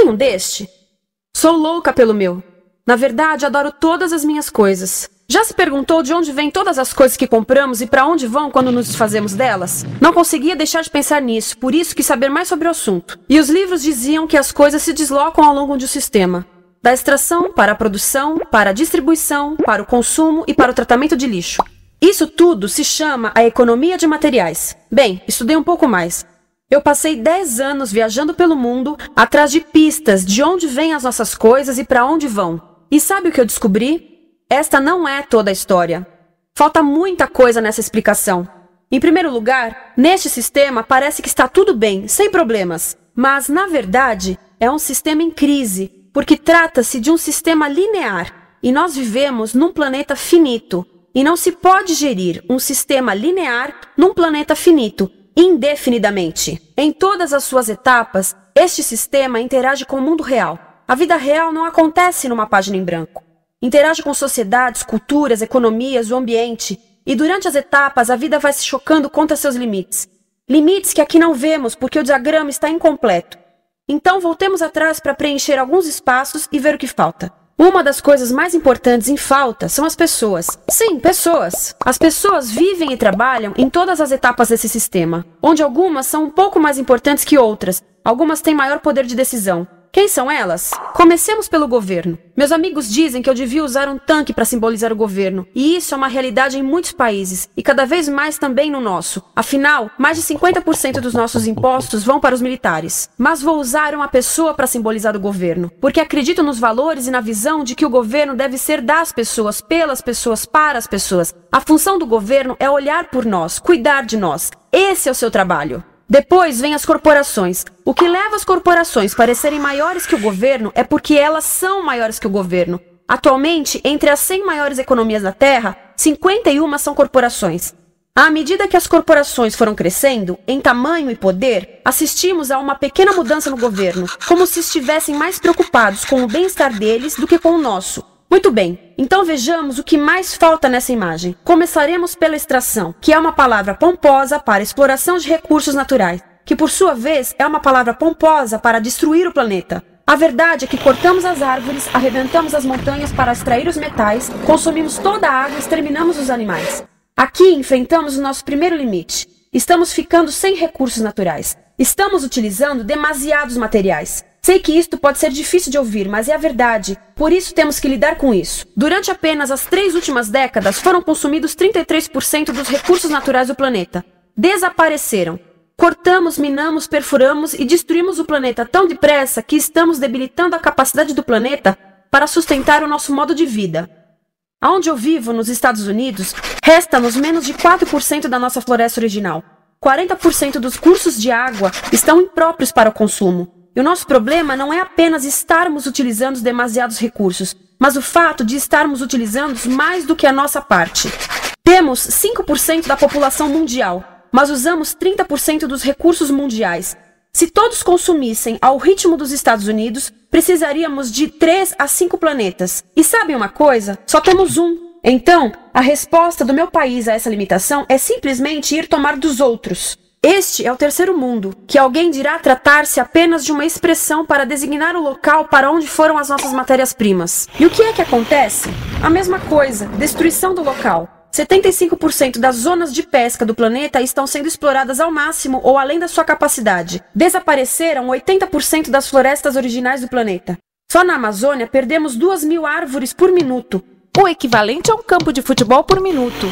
Tem um deste? Sou louca pelo meu. Na verdade, adoro todas as minhas coisas. Já se perguntou de onde vêm todas as coisas que compramos e para onde vão quando nos desfazemos delas? Não conseguia deixar de pensar nisso, por isso quis saber mais sobre o assunto. E os livros diziam que as coisas se deslocam ao longo de um sistema. Da extração para a produção, para a distribuição, para o consumo e para o tratamento de lixo. Isso tudo se chama a economia de materiais. Bem, estudei um pouco mais. Eu passei 10 anos viajando pelo mundo atrás de pistas de onde vêm as nossas coisas e para onde vão. E sabe o que eu descobri? Esta não é toda a história. Falta muita coisa nessa explicação. Em primeiro lugar, neste sistema parece que está tudo bem, sem problemas. Mas, na verdade, é um sistema em crise, porque trata-se de um sistema linear. E nós vivemos num planeta finito. E não se pode gerir um sistema linear num planeta finito, indefinidamente. Em todas as suas etapas, este sistema interage com o mundo real. A vida real não acontece numa página em branco. Interage com sociedades, culturas, economias, o ambiente. E durante as etapas, a vida vai se chocando contra seus limites. Limites que aqui não vemos porque o diagrama está incompleto. Então, voltemos atrás para preencher alguns espaços e ver o que falta. Uma das coisas mais importantes em falta são as pessoas. Sim, pessoas. As pessoas vivem e trabalham em todas as etapas desse sistema, onde algumas são um pouco mais importantes que outras. Algumas têm maior poder de decisão. Quem são elas? Comecemos pelo governo. Meus amigos dizem que eu devia usar um tanque para simbolizar o governo, e isso é uma realidade em muitos países, e cada vez mais também no nosso. Afinal, mais de 50% dos nossos impostos vão para os militares. Mas vou usar uma pessoa para simbolizar o governo, porque acredito nos valores e na visão de que o governo deve ser das pessoas, pelas pessoas, para as pessoas. A função do governo é olhar por nós, cuidar de nós. Esse é o seu trabalho. Depois vem as corporações. O que leva as corporações a parecerem maiores que o governo é porque elas são maiores que o governo. Atualmente, entre as 100 maiores economias da Terra, 51 são corporações. À medida que as corporações foram crescendo, em tamanho e poder, assistimos a uma pequena mudança no governo, como se estivessem mais preocupados com o bem-estar deles do que com o nosso. Muito bem, então vejamos o que mais falta nessa imagem. Começaremos pela extração, que é uma palavra pomposa para exploração de recursos naturais, que por sua vez é uma palavra pomposa para destruir o planeta. A verdade é que cortamos as árvores, arrebentamos as montanhas para extrair os metais, consumimos toda a água e exterminamos os animais. Aqui enfrentamos o nosso primeiro limite. Estamos ficando sem recursos naturais. Estamos utilizando demasiados materiais. Sei que isto pode ser difícil de ouvir, mas é a verdade. Por isso temos que lidar com isso. Durante apenas as 3 últimas décadas, foram consumidos 33% dos recursos naturais do planeta. Desapareceram. Cortamos, minamos, perfuramos e destruímos o planeta tão depressa que estamos debilitando a capacidade do planeta para sustentar o nosso modo de vida. Aonde eu vivo, nos Estados Unidos, resta-nos menos de 4% da nossa floresta original. 40% dos cursos de água estão impróprios para o consumo. E o nosso problema não é apenas estarmos utilizando demasiados recursos, mas o fato de estarmos utilizando mais do que a nossa parte. Temos 5% da população mundial, mas usamos 30% dos recursos mundiais. Se todos consumissem ao ritmo dos Estados Unidos, precisaríamos de 3 a 5 planetas. E sabem uma coisa? Só temos um. Então, a resposta do meu país a essa limitação é simplesmente ir tomar dos outros. Este é o terceiro mundo, que alguém dirá tratar-se apenas de uma expressão para designar o local para onde foram as nossas matérias-primas. E o que é que acontece? A mesma coisa, destruição do local. 75% das zonas de pesca do planeta estão sendo exploradas ao máximo ou além da sua capacidade. Desapareceram 80% das florestas originais do planeta. Só na Amazônia perdemos 2.000 árvores por minuto, o equivalente a um campo de futebol por minuto.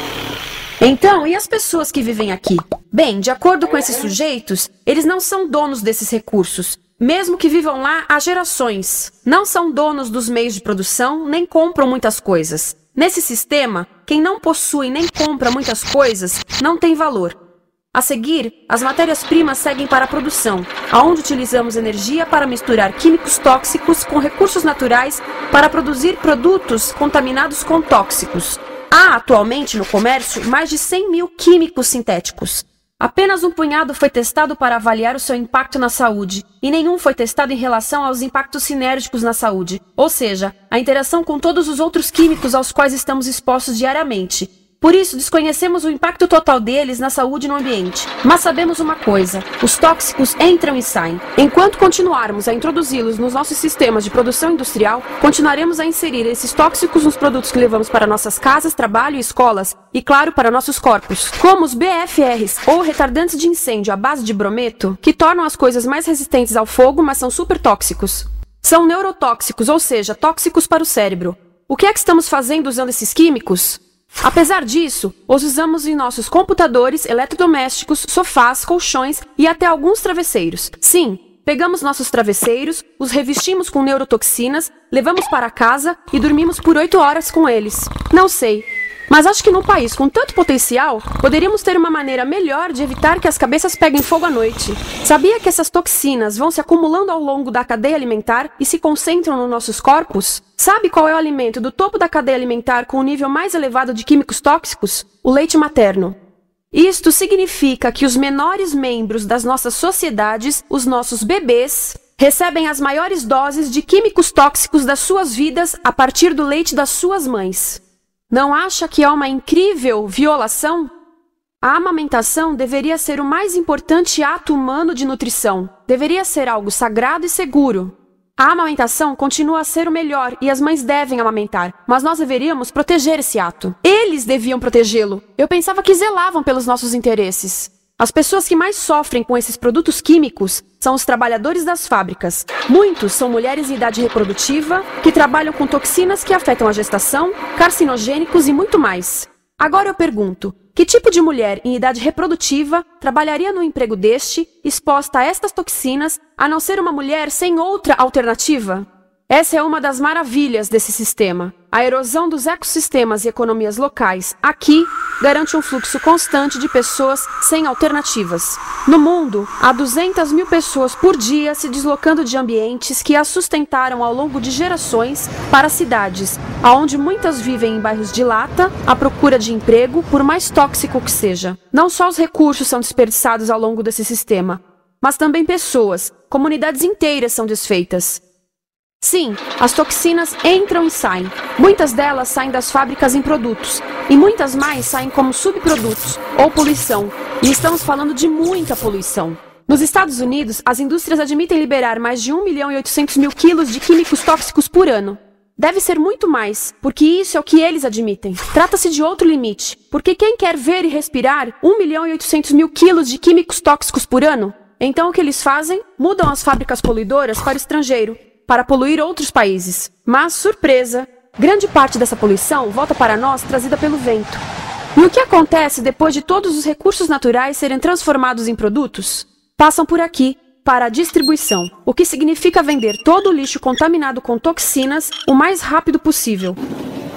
Então, e as pessoas que vivem aqui? Bem, de acordo com esses sujeitos, eles não são donos desses recursos, mesmo que vivam lá há gerações. Não são donos dos meios de produção, nem compram muitas coisas. Nesse sistema, quem não possui nem compra muitas coisas não tem valor. A seguir, as matérias-primas seguem para a produção, aonde utilizamos energia para misturar químicos tóxicos com recursos naturais para produzir produtos contaminados com tóxicos. Há atualmente no comércio mais de 100.000 químicos sintéticos. Apenas um punhado foi testado para avaliar o seu impacto na saúde, e nenhum foi testado em relação aos impactos sinérgicos na saúde, ou seja, a interação com todos os outros químicos aos quais estamos expostos diariamente. Por isso, desconhecemos o impacto total deles na saúde e no ambiente. Mas sabemos uma coisa: os tóxicos entram e saem. Enquanto continuarmos a introduzi-los nos nossos sistemas de produção industrial, continuaremos a inserir esses tóxicos nos produtos que levamos para nossas casas, trabalho e escolas, e claro, para nossos corpos. Como os BFRs, ou retardantes de incêndio à base de brometo, que tornam as coisas mais resistentes ao fogo, mas são super tóxicos. São neurotóxicos, ou seja, tóxicos para o cérebro. O que é que estamos fazendo usando esses químicos? Apesar disso, os usamos em nossos computadores, eletrodomésticos, sofás, colchões e até alguns travesseiros. Sim, pegamos nossos travesseiros, os revestimos com neurotoxinas, levamos para casa e dormimos por 8 horas com eles. Não sei, mas acho que num país com tanto potencial, poderíamos ter uma maneira melhor de evitar que as cabeças peguem fogo à noite. Sabia que essas toxinas vão se acumulando ao longo da cadeia alimentar e se concentram nos nossos corpos? Sabe qual é o alimento do topo da cadeia alimentar com o nível mais elevado de químicos tóxicos? O leite materno. Isto significa que os menores membros das nossas sociedades, os nossos bebês, recebem as maiores doses de químicos tóxicos das suas vidas a partir do leite das suas mães. Não acha que é uma incrível violação? A amamentação deveria ser o mais importante ato humano de nutrição. Deveria ser algo sagrado e seguro. A amamentação continua a ser o melhor e as mães devem amamentar, mas nós deveríamos proteger esse ato. Eles deviam protegê-lo. Eu pensava que zelavam pelos nossos interesses. As pessoas que mais sofrem com esses produtos químicos são os trabalhadores das fábricas. Muitos são mulheres em idade reprodutiva, que trabalham com toxinas que afetam a gestação, carcinogênicos e muito mais. Agora eu pergunto, que tipo de mulher em idade reprodutiva trabalharia no emprego deste, exposta a estas toxinas, a não ser uma mulher sem outra alternativa? Essa é uma das maravilhas desse sistema. A erosão dos ecossistemas e economias locais, aqui, garante um fluxo constante de pessoas sem alternativas. No mundo, há 200 mil pessoas por dia se deslocando de ambientes que as sustentaram ao longo de gerações para cidades, onde muitas vivem em bairros de lata, à procura de emprego, por mais tóxico que seja. Não só os recursos são desperdiçados ao longo desse sistema, mas também pessoas, comunidades inteiras são desfeitas. Sim, as toxinas entram e saem. Muitas delas saem das fábricas em produtos, e muitas mais saem como subprodutos, ou poluição. E estamos falando de muita poluição. Nos Estados Unidos, as indústrias admitem liberar mais de 1.800.000 quilos de químicos tóxicos por ano. Deve ser muito mais, porque isso é o que eles admitem. Trata-se de outro limite, porque quem quer ver e respirar 1.800.000 quilos de químicos tóxicos por ano? Então o que eles fazem? Mudam as fábricas poluidoras para o estrangeiro, para poluir outros países. Mas, surpresa, grande parte dessa poluição volta para nós trazida pelo vento. E o que acontece depois de todos os recursos naturais serem transformados em produtos? Passam por aqui, para a distribuição, o que significa vender todo o lixo contaminado com toxinas o mais rápido possível.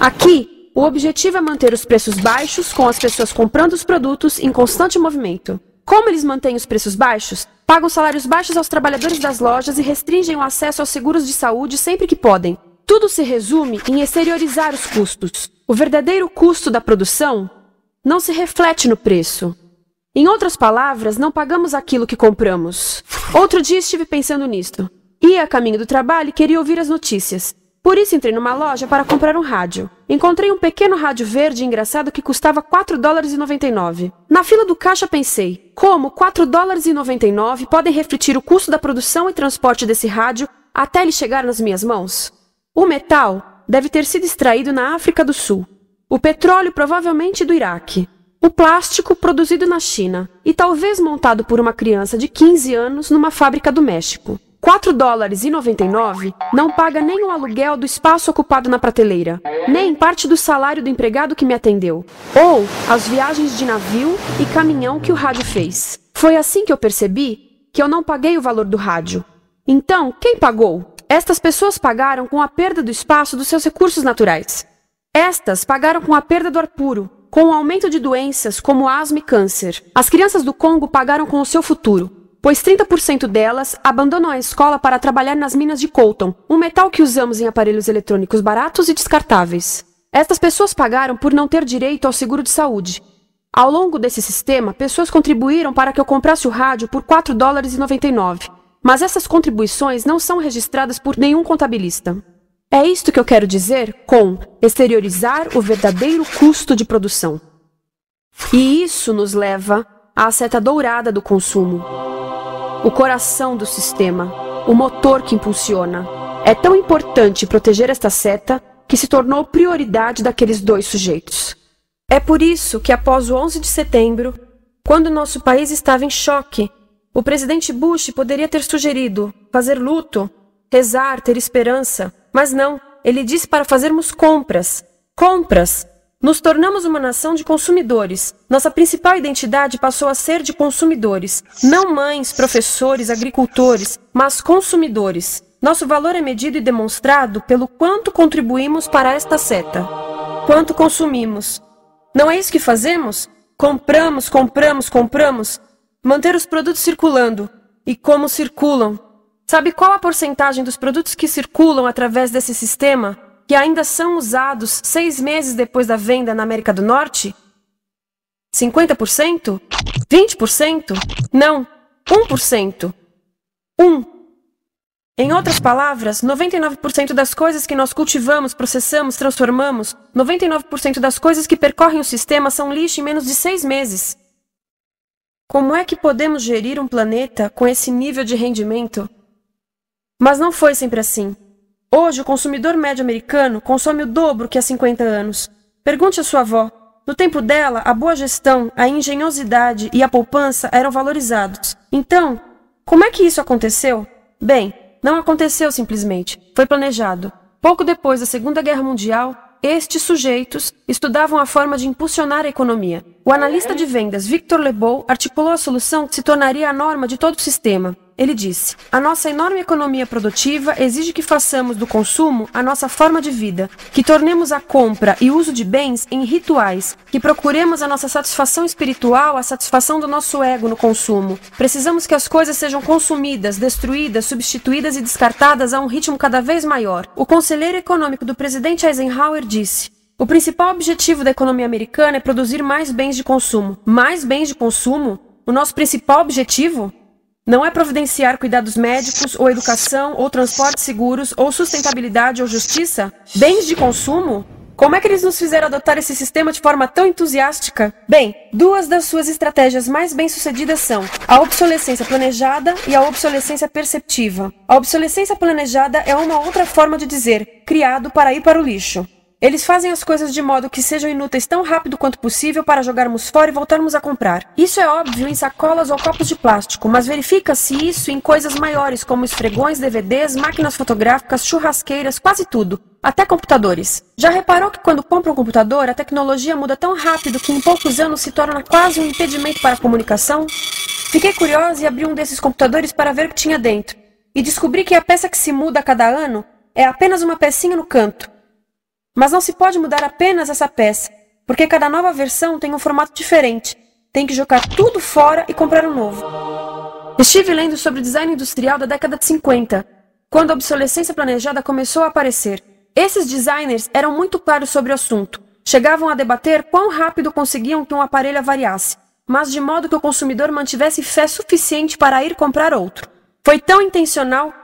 Aqui, o objetivo é manter os preços baixos, com as pessoas comprando os produtos em constante movimento. Como eles mantêm os preços baixos? Pagam salários baixos aos trabalhadores das lojas e restringem o acesso aos seguros de saúde sempre que podem. Tudo se resume em exteriorizar os custos. O verdadeiro custo da produção não se reflete no preço. Em outras palavras, não pagamos aquilo que compramos. Outro dia estive pensando nisto. Ia a caminho do trabalho e queria ouvir as notícias. Por isso entrei numa loja para comprar um rádio. Encontrei um pequeno rádio verde engraçado que custava $4,99. Na fila do caixa pensei, como $4,99 podem refletir o custo da produção e transporte desse rádio até ele chegar nas minhas mãos? O metal deve ter sido extraído na África do Sul. O petróleo provavelmente do Iraque. O plástico produzido na China e talvez montado por uma criança de 15 anos numa fábrica do México. $4,99 não paga nem o aluguel do espaço ocupado na prateleira, nem parte do salário do empregado que me atendeu, ou as viagens de navio e caminhão que o rádio fez. Foi assim que eu percebi que eu não paguei o valor do rádio. Então, quem pagou? Estas pessoas pagaram com a perda do espaço dos seus recursos naturais. Estas pagaram com a perda do ar puro, com o aumento de doenças como asma e câncer. As crianças do Congo pagaram com o seu futuro, pois 30% delas abandonam a escola para trabalhar nas minas de coltan, um metal que usamos em aparelhos eletrônicos baratos e descartáveis. Estas pessoas pagaram por não ter direito ao seguro de saúde. Ao longo desse sistema, pessoas contribuíram para que eu comprasse o rádio por $4,99, mas essas contribuições não são registradas por nenhum contabilista. É isto que eu quero dizer com exteriorizar o verdadeiro custo de produção. E isso nos leva à seta dourada do consumo. O coração do sistema, o motor que impulsiona. É tão importante proteger esta seta que se tornou prioridade daqueles dois sujeitos. É por isso que após o 11 de setembro, quando nosso país estava em choque, o presidente Bush poderia ter sugerido fazer luto, rezar, ter esperança, mas não, ele disse para fazermos compras. Compras! Nos tornamos uma nação de consumidores. Nossa principal identidade passou a ser de consumidores. Não mães, professores, agricultores, mas consumidores. Nosso valor é medido e demonstrado pelo quanto contribuímos para esta seta. Quanto consumimos. Não é isso que fazemos? Compramos, compramos, compramos. Manter os produtos circulando. E como circulam? Sabe qual a porcentagem dos produtos que circulam através desse sistema que ainda são usados 6 meses depois da venda na América do Norte? 50%? 20%? Não, 1%. 1. Em outras palavras, 99% das coisas que nós cultivamos, processamos, transformamos, 99% das coisas que percorrem o sistema são lixo em menos de 6 meses. Como é que podemos gerir um planeta com esse nível de rendimento? Mas não foi sempre assim. Hoje, o consumidor médio americano consome o dobro que há 50 anos. Pergunte à sua avó. No tempo dela, a boa gestão, a engenhosidade e a poupança eram valorizados. Então, como é que isso aconteceu? Bem, não aconteceu simplesmente. Foi planejado. Pouco depois da Segunda Guerra Mundial, estes sujeitos estudavam a forma de impulsionar a economia. O analista de vendas Victor Lebow articulou a solução que se tornaria a norma de todo o sistema. Ele disse: a nossa enorme economia produtiva exige que façamos do consumo a nossa forma de vida, que tornemos a compra e uso de bens em rituais, que procuremos a nossa satisfação espiritual, a satisfação do nosso ego no consumo. Precisamos que as coisas sejam consumidas, destruídas, substituídas e descartadas a um ritmo cada vez maior. O conselheiro econômico do presidente Eisenhower disse: o principal objetivo da economia americana é produzir mais bens de consumo. Mais bens de consumo? O nosso principal objetivo? Não é providenciar cuidados médicos, ou educação, ou transportes seguros, ou sustentabilidade, ou justiça? Bens de consumo? Como é que eles nos fizeram adotar esse sistema de forma tão entusiástica? Bem, 2 das suas estratégias mais bem-sucedidas são a obsolescência planejada e a obsolescência perceptiva. A obsolescência planejada é uma outra forma de dizer criado para ir para o lixo. Eles fazem as coisas de modo que sejam inúteis tão rápido quanto possível para jogarmos fora e voltarmos a comprar. Isso é óbvio em sacolas ou copos de plástico, mas verifica-se isso em coisas maiores como esfregões, DVDs, máquinas fotográficas, churrasqueiras, quase tudo, até computadores. Já reparou que quando compra um computador, a tecnologia muda tão rápido que em poucos anos se torna quase um impedimento para a comunicação? Fiquei curiosa e abri um desses computadores para ver o que tinha dentro, e descobri que a peça que se muda a cada ano é apenas uma pecinha no canto. Mas não se pode mudar apenas essa peça, porque cada nova versão tem um formato diferente. Tem que jogar tudo fora e comprar um novo. Estive lendo sobre o design industrial da década de 50, quando a obsolescência planejada começou a aparecer. Esses designers eram muito claros sobre o assunto. Chegavam a debater quão rápido conseguiam que um aparelho avariasse, mas de modo que o consumidor mantivesse fé suficiente para ir comprar outro. Foi tão intencional,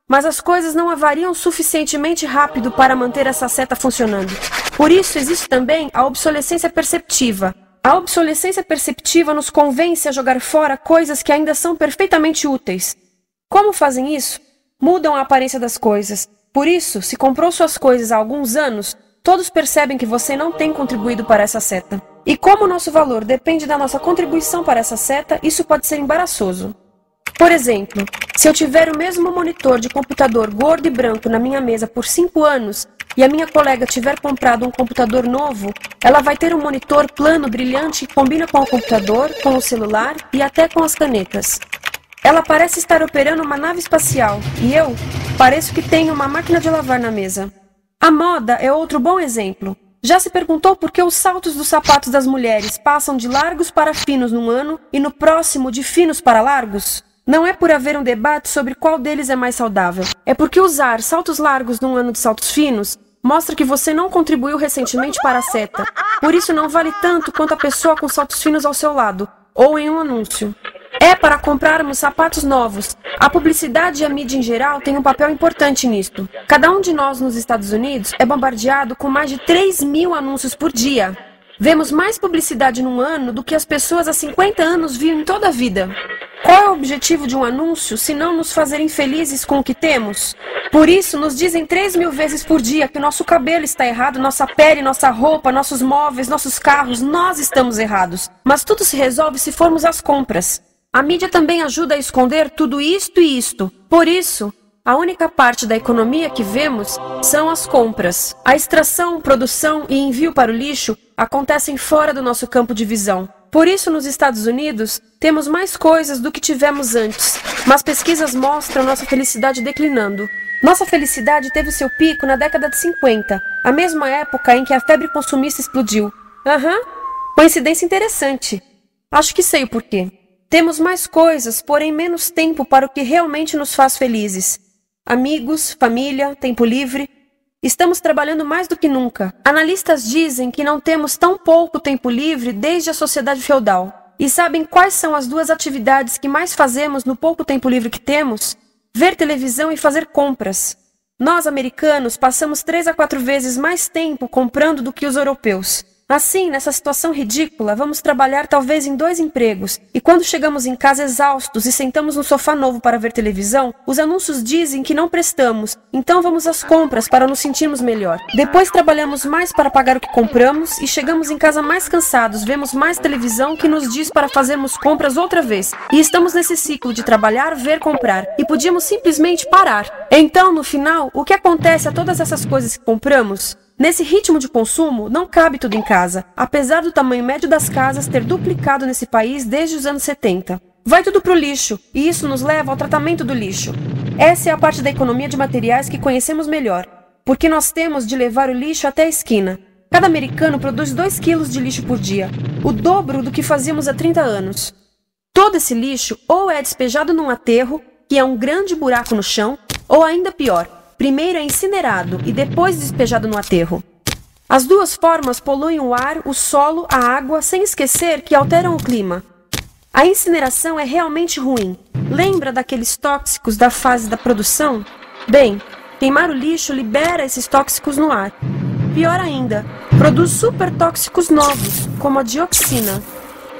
mas as coisas não avariam suficientemente rápido para manter essa seta funcionando. Por isso existe também a obsolescência perceptiva. A obsolescência perceptiva nos convence a jogar fora coisas que ainda são perfeitamente úteis. Como fazem isso? Mudam a aparência das coisas. Por isso, se comprou suas coisas há alguns anos, todos percebem que você não tem contribuído para essa seta. E como o nosso valor depende da nossa contribuição para essa seta, isso pode ser embaraçoso. Por exemplo, se eu tiver o mesmo monitor de computador gordo e branco na minha mesa por 5 anos e a minha colega tiver comprado um computador novo, ela vai ter um monitor plano, brilhante que combina com o computador, com o celular e até com as canetas. Ela parece estar operando uma nave espacial e eu pareço que tenho uma máquina de lavar na mesa. A moda é outro bom exemplo. Já se perguntou por que os saltos dos sapatos das mulheres passam de largos para finos num ano e no próximo de finos para largos? Não é por haver um debate sobre qual deles é mais saudável. É porque usar saltos largos num ano de saltos finos mostra que você não contribuiu recentemente para a seta. Por isso não vale tanto quanto a pessoa com saltos finos ao seu lado, ou em um anúncio. É para comprarmos sapatos novos. A publicidade e a mídia em geral têm um papel importante nisto. Cada um de nós nos Estados Unidos é bombardeado com mais de 3.000 anúncios por dia. Vemos mais publicidade num ano do que as pessoas há 50 anos viam em toda a vida. Qual é o objetivo de um anúncio se não nos fazer infelizes com o que temos? Por isso, nos dizem 3.000 vezes por dia que nosso cabelo está errado, nossa pele, nossa roupa, nossos móveis, nossos carros, nós estamos errados. Mas tudo se resolve se formos às compras. A mídia também ajuda a esconder tudo isto e isto. Por isso, a única parte da economia que vemos são as compras. A extração, produção e envio para o lixo acontecem fora do nosso campo de visão. Por isso, nos Estados Unidos, temos mais coisas do que tivemos antes, mas pesquisas mostram nossa felicidade declinando. Nossa felicidade teve seu pico na década de 50, a mesma época em que a febre consumista explodiu. Coincidência interessante. Acho que sei o porquê. Temos mais coisas, porém menos tempo para o que realmente nos faz felizes. Amigos, família, tempo livre. Estamos trabalhando mais do que nunca. Analistas dizem que não temos tão pouco tempo livre desde a sociedade feudal. E sabem quais são as duas atividades que mais fazemos no pouco tempo livre que temos? Ver televisão e fazer compras. Nós, americanos, passamos 3 a 4 vezes mais tempo comprando do que os europeus. Assim, nessa situação ridícula, vamos trabalhar talvez em 2 empregos, e quando chegamos em casa exaustos e sentamos no sofá novo para ver televisão, os anúncios dizem que não prestamos, então vamos às compras para nos sentirmos melhor. Depois trabalhamos mais para pagar o que compramos e chegamos em casa mais cansados, vemos mais televisão que nos diz para fazermos compras outra vez. E estamos nesse ciclo de trabalhar, ver, comprar, e podíamos simplesmente parar. Então, no final, o que acontece a todas essas coisas que compramos? Nesse ritmo de consumo, não cabe tudo em casa, apesar do tamanho médio das casas ter duplicado nesse país desde os anos 70. Vai tudo pro lixo, e isso nos leva ao tratamento do lixo. Essa é a parte da economia de materiais que conhecemos melhor, porque nós temos de levar o lixo até a esquina. Cada americano produz 2 quilos de lixo por dia, o dobro do que fazíamos há 30 anos. Todo esse lixo ou é despejado num aterro, que é um grande buraco no chão, ou ainda pior, primeiro é incinerado e depois despejado no aterro. As duas formas poluem o ar, o solo, a água, sem esquecer que alteram o clima. A incineração é realmente ruim. Lembra daqueles tóxicos da fase da produção? Bem, queimar o lixo libera esses tóxicos no ar. Pior ainda, produz supertóxicos novos, como a dioxina.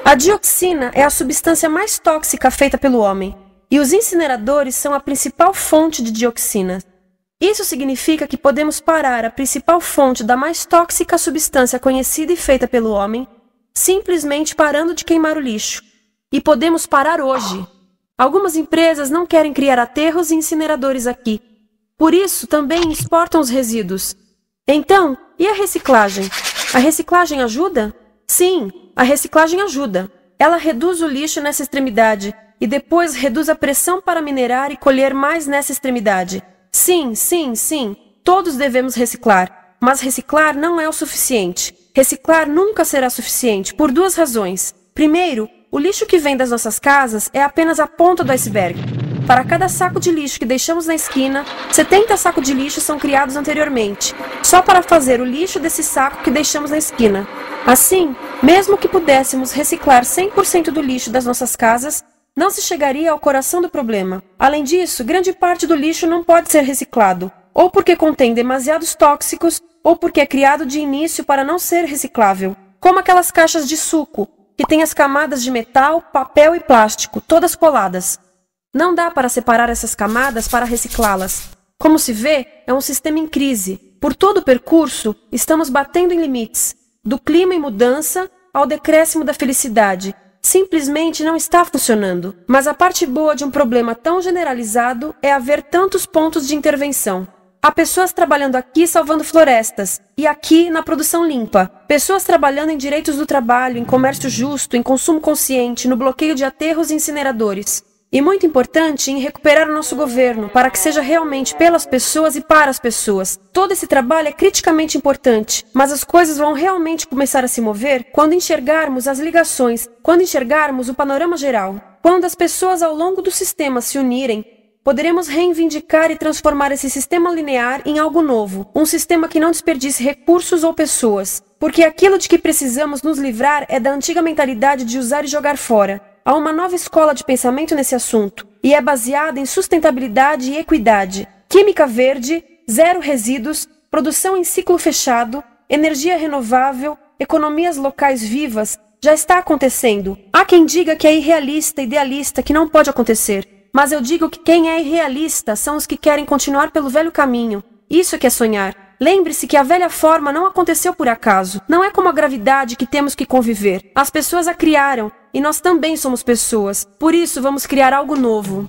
A dioxina é a substância mais tóxica feita pelo homem, e os incineradores são a principal fonte de dioxina. Isso significa que podemos parar a principal fonte da mais tóxica substância conhecida e feita pelo homem, simplesmente parando de queimar o lixo. E podemos parar hoje. Algumas empresas não querem criar aterros e incineradores aqui. Por isso, também exportam os resíduos. Então, e a reciclagem? A reciclagem ajuda? Sim, a reciclagem ajuda. Ela reduz o lixo nessa extremidade e depois reduz a pressão para minerar e colher mais nessa extremidade. Sim, todos devemos reciclar, mas reciclar não é o suficiente. Reciclar nunca será suficiente, por 2 razões. Primeiro, o lixo que vem das nossas casas é apenas a ponta do iceberg. Para cada saco de lixo que deixamos na esquina, 70 sacos de lixo são criados anteriormente, só para fazer o lixo desse saco que deixamos na esquina. Assim, mesmo que pudéssemos reciclar 100% do lixo das nossas casas, não se chegaria ao coração do problema. Além disso, grande parte do lixo não pode ser reciclado, ou porque contém demasiados tóxicos, ou porque é criado de início para não ser reciclável. Como aquelas caixas de suco, que têm as camadas de metal, papel e plástico, todas coladas. Não dá para separar essas camadas para reciclá-las. Como se vê, é um sistema em crise. Por todo o percurso, estamos batendo em limites, do clima em mudança ao decréscimo da felicidade. Simplesmente não está funcionando. Mas a parte boa de um problema tão generalizado é haver tantos pontos de intervenção. Há pessoas trabalhando aqui salvando florestas, e aqui na produção limpa. Pessoas trabalhando em direitos do trabalho, em comércio justo, em consumo consciente, no bloqueio de aterros e incineradores. E muito importante, em recuperar o nosso governo, para que seja realmente pelas pessoas e para as pessoas. Todo esse trabalho é criticamente importante, mas as coisas vão realmente começar a se mover quando enxergarmos as ligações, quando enxergarmos o panorama geral. Quando as pessoas ao longo do sistema se unirem, poderemos reivindicar e transformar esse sistema linear em algo novo, um sistema que não desperdice recursos ou pessoas, porque aquilo de que precisamos nos livrar é da antiga mentalidade de usar e jogar fora. Há uma nova escola de pensamento nesse assunto, e é baseada em sustentabilidade e equidade, química verde, zero resíduos, produção em ciclo fechado, energia renovável, economias locais vivas, já está acontecendo. Há quem diga que é irrealista, idealista, que não pode acontecer. Mas eu digo que quem é irrealista são os que querem continuar pelo velho caminho. Isso é que é sonhar. Lembre-se que a velha forma não aconteceu por acaso. Não é como a gravidade que temos que conviver. As pessoas a criaram, e nós também somos pessoas. Por isso vamos criar algo novo.